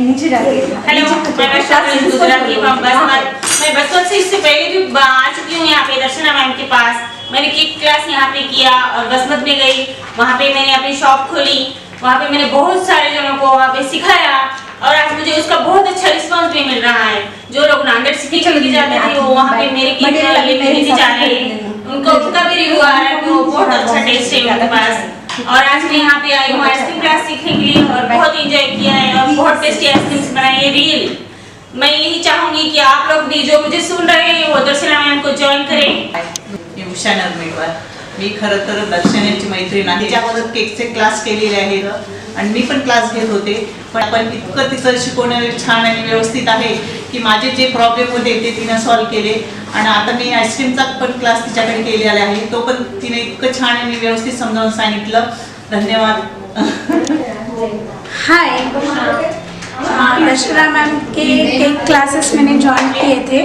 नीचे जाके हेलो, मैं बचपन से इससे पहले भी आ चुकी हूँ यहाँ पे दर्शना मैम के पास। मैंने केक क्लास यहाँ पे किया और बसमत में गई, वहाँ पे मैंने अपनी शॉप खोली, वहाँ पे मैंने बहुत सारे जनों को वहाँ पे सिखाया और आज मुझे उसका बहुत अच्छा रिस्पांस भी मिल रहा है। जो लोग नांदेड़ सीखने के लिए जाते थे वो वहाँ पे मेरे केक लेने जा रहे हैं, उनका भी रिव्यू आ रहा है कि वो बहुत अच्छा टेस्ट है उनके पास। और आज मैं यहाँ पे आई हूँ आइसक्रीम क्लास सीखने के लिए और बहुत एंजॉय किया है और बहुत टेस्टी आइसक्रीम्स बनाई है। रियली मैं यही चाहूंगी कि आप लोग भी जो मुझे सुन रहे हैं वो दर्शना मैम को जॉइन करें। मी उषा नरमेडवार, मी खरं तर दर्शनाची मैत्रीण आहे, तिच्या अगोदर केकचे क्लास केलेले आहेत आणि मी पण क्लास घेत होते, पण आपण इतकं तिचं शिकवणं छान आणि व्यवस्थित आहे की माझे जे प्रॉब्लेम होते ते तिनं सॉल्व्ह केले आणि आता मी आईस्क्रीमचा पण क्लास तिच्याकडे केलेला आहे, तो पण तिने इतकं छान आणि व्यवस्थित समजावून सांगितलं। धन्यवाद। हाय, दर्शना मैम के केक क्लासेस मैंने ज्वाइन किए थे,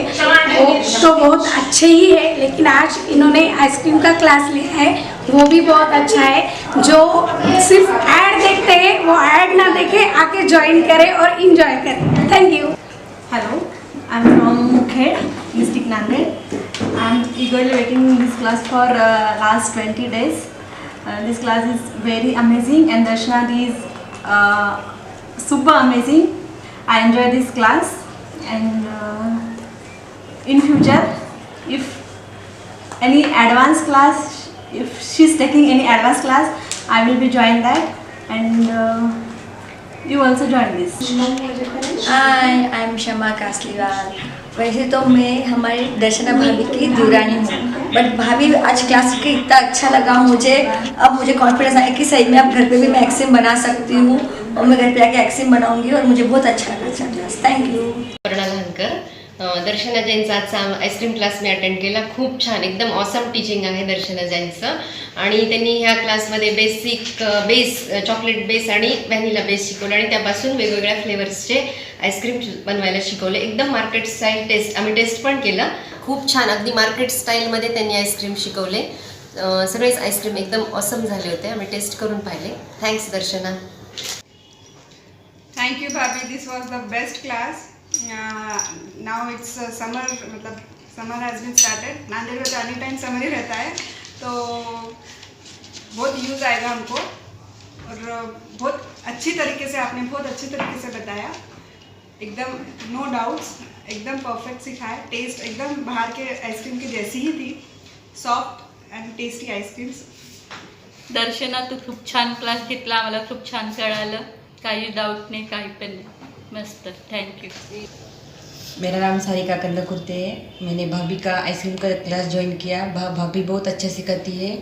वो तो बहुत अच्छे ही है, लेकिन आज इन्होंने आइसक्रीम का क्लास लिया है, वो भी बहुत अच्छा है। जो सिर्फ ऐड देखते हैं वो ऐड ना देखे, आके ज्वाइन करें और इंजॉय करें। Thank you. Hello, I'm from Mukhed, district Nanded. I'm eagerly waiting this class for last 20 days. This class is very amazing and Darshana is super amazing. I enjoy this class and in future if any advanced class, if she's taking any advanced class, I will be join that and you also join this. High, I am Shama Kasliwal. वैसे तो मैं हमारी दर्शना भाभी की दुरानी हूँ, but भाभी आज class के इतना अच्छा लगा मुझे। अब मुझे कॉन्फिडेंस आया कि सही में अब घर पे भी मैं आइसक्रीम बना सकती हूँ और मैं घर पे आके आइसक्रीम बनाऊंगी और मुझे बहुत अच्छा लगा अच्छा क्लास। Thank you. दर्शना जैनचा आजचा आईस्क्रीम क्लास मी अटेंड केला। खूप छान, एकदम ऑसम टीचिंग आहे दर्शना जैनचं आणि त्यांनी ह्या क्लासमध्ये बेस चॉकलेट बेस आणि व्हॅनिला बेस शिकवलं आणि त्यापासून वेगवेगळ्या फ्लेवर्सचे आईस्क्रीम बनवायला शिकवले। एकदम मार्केट स्टाईल टेस्ट आम्ही टेस्ट पण केलं, खूप छान अगदी मार्केट स्टाईलमध्ये त्यांनी आईस्क्रीम शिकवले। सगळेच आईस्क्रीम एकदम ऑसम झाले होते, आम्ही टेस्ट करून पाहिले। Thanks Darshana. Thank you Bhabhi, this was the best class. Now it's summer, मतलब summer has been started. Nanded में तो एनी टाइम समर ही रहता है, तो बहुत यूज़ आएगा हमको और बहुत अच्छी तरीके से आपने बहुत अच्छी तरीके से बताया, एकदम नो डाउट्स, एकदम परफेक्ट सिखाया। टेस्ट एकदम बाहर के आइसक्रीम की जैसी ही थी, सॉफ्ट एंड टेस्टी आइसक्रीम्स। दर्शना तू खूप छान क्लास घेतला, आम्हाला खूप छान कळालं, काही डाऊट नहीं, काही पण नहीं, मस्त। Thank you. मेरा नाम सारिका कंदकुर्ते है। मैंने भाभी का आइसक्रीम का क्लास ज्वाइन किया। भाभी बहुत अच्छा सिखाती है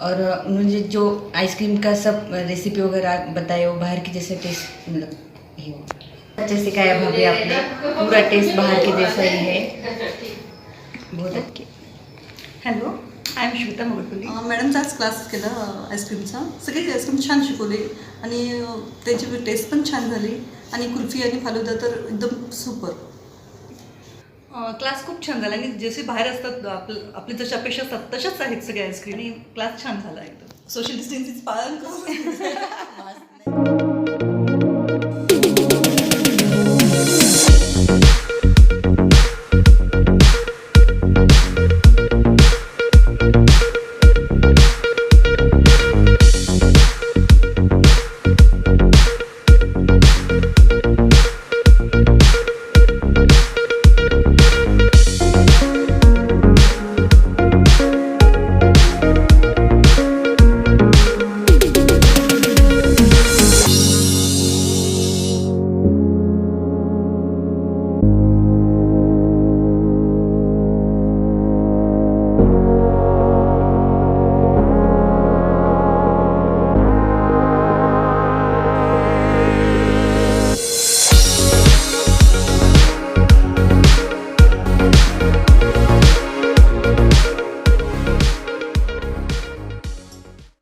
और उन्होंने जो आइसक्रीम का सब रेसिपी वगैरह बताए वो बाहर की जैसे टेस्ट मतलब ही हो अच्छा सिखाया भाभी आपने, पूरा टेस्ट बाहर के जैसा ही है, बहुत अच्छे। Hello, I am Shweta Mogalpalli. मॅडमचाच क्लास केला आईस्क्रीमचा, सगळे आईस्क्रीम छान शिकवले आणि त्याची टेस्ट पण छान झाली आणि कुल्फी आणि फालुदा तर एकदम सुपर। क्लास खूप छान झाला आणि जसे बाहेर असतात आपली जशी अपेक्षा असतात तशाच आहेत सगळे आईस्क्रीम आणि क्लास छान झाला एकदम। सोशल डिस्टन्सिंग पालन करून